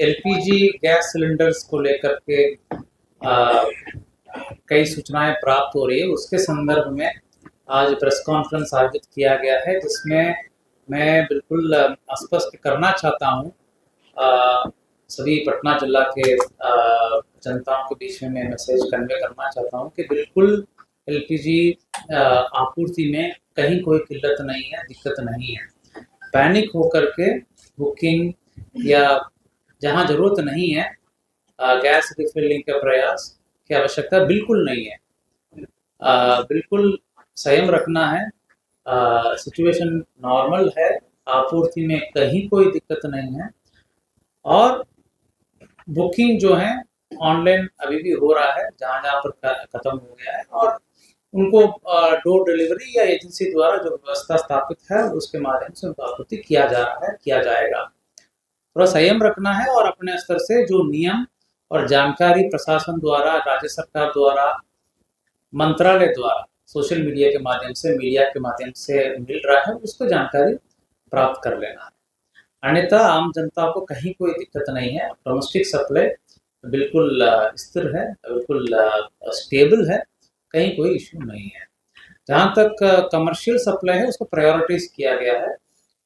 LPG gas cylinders को लेकर के कई सूचनाएं प्राप्त हो रही है, उसके संदर्भ में आज प्रेस कॉन्फ्रेंस आयोजित किया गया है, जिसमें मैं बिल्कुल स्पष्ट करना चाहता हूं सभी पटना जिला के जनताओं के बीच में मैं मैसेज कन्वे करना चाहता हूं कि बिल्कुल एलपीजी आपूर्ति में कहीं कोई किल्लत नहीं है, दिक्कत नहीं है। पैनिक होकर के बुकिंग या जहां जरूरत नहीं है गैस रिफिलिंग का प्रयास की आवश्यकता बिल्कुल नहीं है। बिल्कुल संयम रखना है। सिचुएशन नॉर्मल है, आपूर्ति में कहीं कोई दिक्कत नहीं है और बुकिंग जो है ऑनलाइन अभी भी हो रहा है जहां जहां पर खत्म हो गया है, और उनको डोर डिलीवरी या एजेंसी द्वारा जो व्यवस्था स्थापित है उसके माध्यम से उनको आपूर्ति किया जा रहा है, किया जाएगा। थोड़ा संयम रखना है और अपने स्तर से जो नियम और जानकारी प्रशासन द्वारा, राज्य सरकार द्वारा, मंत्रालय द्वारा, सोशल मीडिया के माध्यम से, मीडिया के माध्यम से मिल रहा है, उसको जानकारी प्राप्त कर लेना है। अन्यथा आम जनता को कहीं कोई दिक्कत नहीं है। डोमेस्टिक सप्लाई बिल्कुल स्थिर है, बिल्कुल स्टेबल है, कहीं कोई इश्यू नहीं है। जहाँ तक कमर्शियल सप्लाई है उसको प्रायोरिटाइज किया गया है,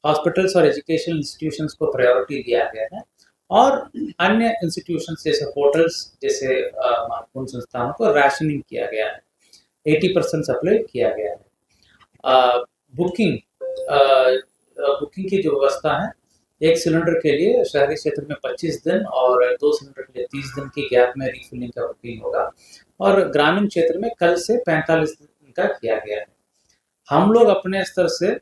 हॉस्पिटल्स और एजुकेशनल इंस्टीट्यूशंस को प्रायोरिटी दिया गया है और अन्य इंस्टीट्यूशंस जैसे होटल्स जैसे महत्वपूर्ण संस्थानों को राशनिंग किया गया है, 80% सप्लाई किया गया है। बुकिंग की जो व्यवस्था है, एक सिलेंडर के लिए शहरी क्षेत्र में 25 दिन और 2 सिलेंडर के लिए 30 दिन की गैप में रिफिलिंग का बुकिंग होगा और ग्रामीण क्षेत्र में कल से 45 दिन का किया गया है। हम लोग अपने स्तर से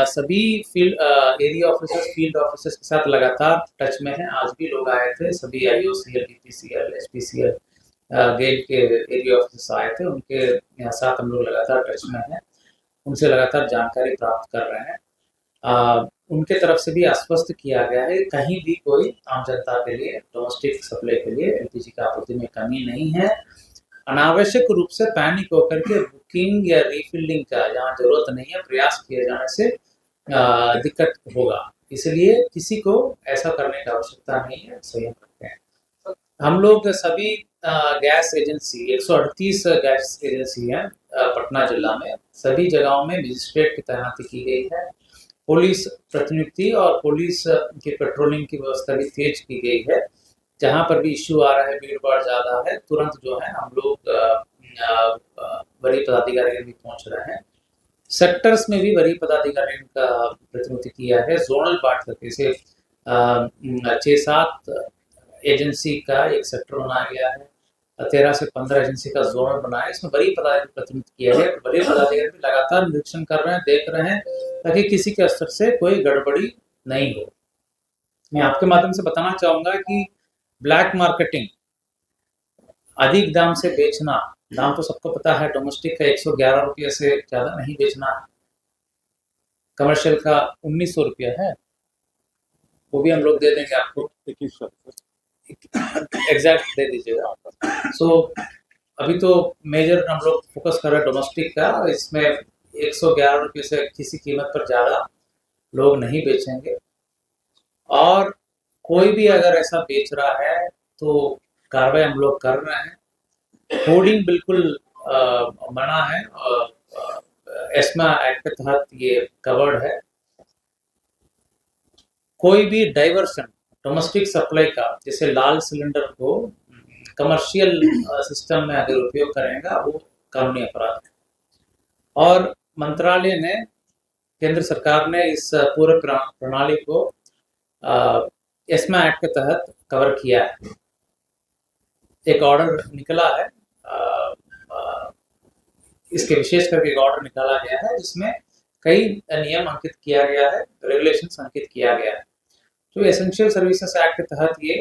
सभी एरिया ऑफिसर्स, फील्ड ऑफिसर्स के साथ लगातार टच में हैं। आज भी लोग आए थे, सभी आईओसीएल, डीपीसीएल, एचपीसीएल, गेल के एरिया ऑफिसर्स आए थे, उनके साथ हम लोग लगातार टच में हैं, उनसे लगातार जानकारी प्राप्त कर रहे हैं। उनके तरफ से भी आश्वस्त किया गया है कहीं भी कोई आम जनता के लिए, डोमेस्टिक सप्लाई के लिए एलपीजी की आपूर्ति में कमी नहीं है। अनावश्यक रूप से पैनिक होकर के बुकिंग या रिफिलिंग का जहाँ जरूरत नहीं है प्रयास किए जाने से दिक्कत होगा, इसलिए किसी को ऐसा करने की आवश्यकता नहीं है। संयम रखते हैं हम लोग। सभी गैस एजेंसी, 138 गैस एजेंसी है पटना जिला में, सभी जगहों में मजिस्ट्रेट की तैनाती की गई है, पुलिस प्रतिनियुक्ति और पुलिस की पेट्रोलिंग की व्यवस्था भी तेज की गई है। जहां पर भी इश्यू आ रहा है, भीड़ भाड़ ज्यादा है, तुरंत जो है हम लोग वरीय पदाधिकारी भी पहुंच रहे हैं। सेक्टर्स में भी वरीय पदाधिकारी का प्रतिनिधित्व किया है, जोनल बांट करके से 6-7 एजेंसी का एक सेक्टर बनाया गया है, 13 से 15 एजेंसी का जोन बनाया है, इसमें वरीय पदाधिकारी प्रतिनिधित्व किया है। वरीय पदाधिकारी भी लगातार निरीक्षण कर रहे हैं, देख रहे हैं ताकि किसी के स्तर से कोई गड़बड़ी नहीं हो। मैं आपके माध्यम से बताना चाहूंगा कि ब्लैक मार्केटिंग, अधिक दाम से बेचना, दाम तो सबको पता है, डोमेस्टिक का 111 रुपये से ज्यादा नहीं बेचना है, कमर्शियल का 1900 रुपया है, वो भी हम लोग दे देंगे आपको, 2100 एग्जैक्ट दे दीजिएगा। सो अभी तो मेजर हम लोग फोकस कर रहे हैं डोमेस्टिक का, इसमें 111 रुपये से किसी कीमत पर ज्यादा लोग नहीं बेचेंगे और कोई भी अगर ऐसा बेच रहा है तो कार्रवाई हम लोग कर रहे हैं। होर्डिंग बिल्कुल मना है और एस्मा एक्ट के तहत ये कवर्ड है। कोई भी डाइवर्शन डोमेस्टिक सप्लाई का, जैसे लाल सिलेंडर को कमर्शियल सिस्टम में अगर उपयोग करेगा वो कानूनी अपराध है और मंत्रालय ने, केंद्र सरकार ने इस पूरे प्रणाली को एस्मा एक्ट के तहत कवर किया है। एक ऑर्डर निकला है, इसके विशेष करके एक ऑर्डर निकाला गया है जिसमें कई नियम अंकित किया गया है, रेगुलेशंस अंकित किया गया है। तो एसेंशियल सर्विसेज एक्ट के तहत ये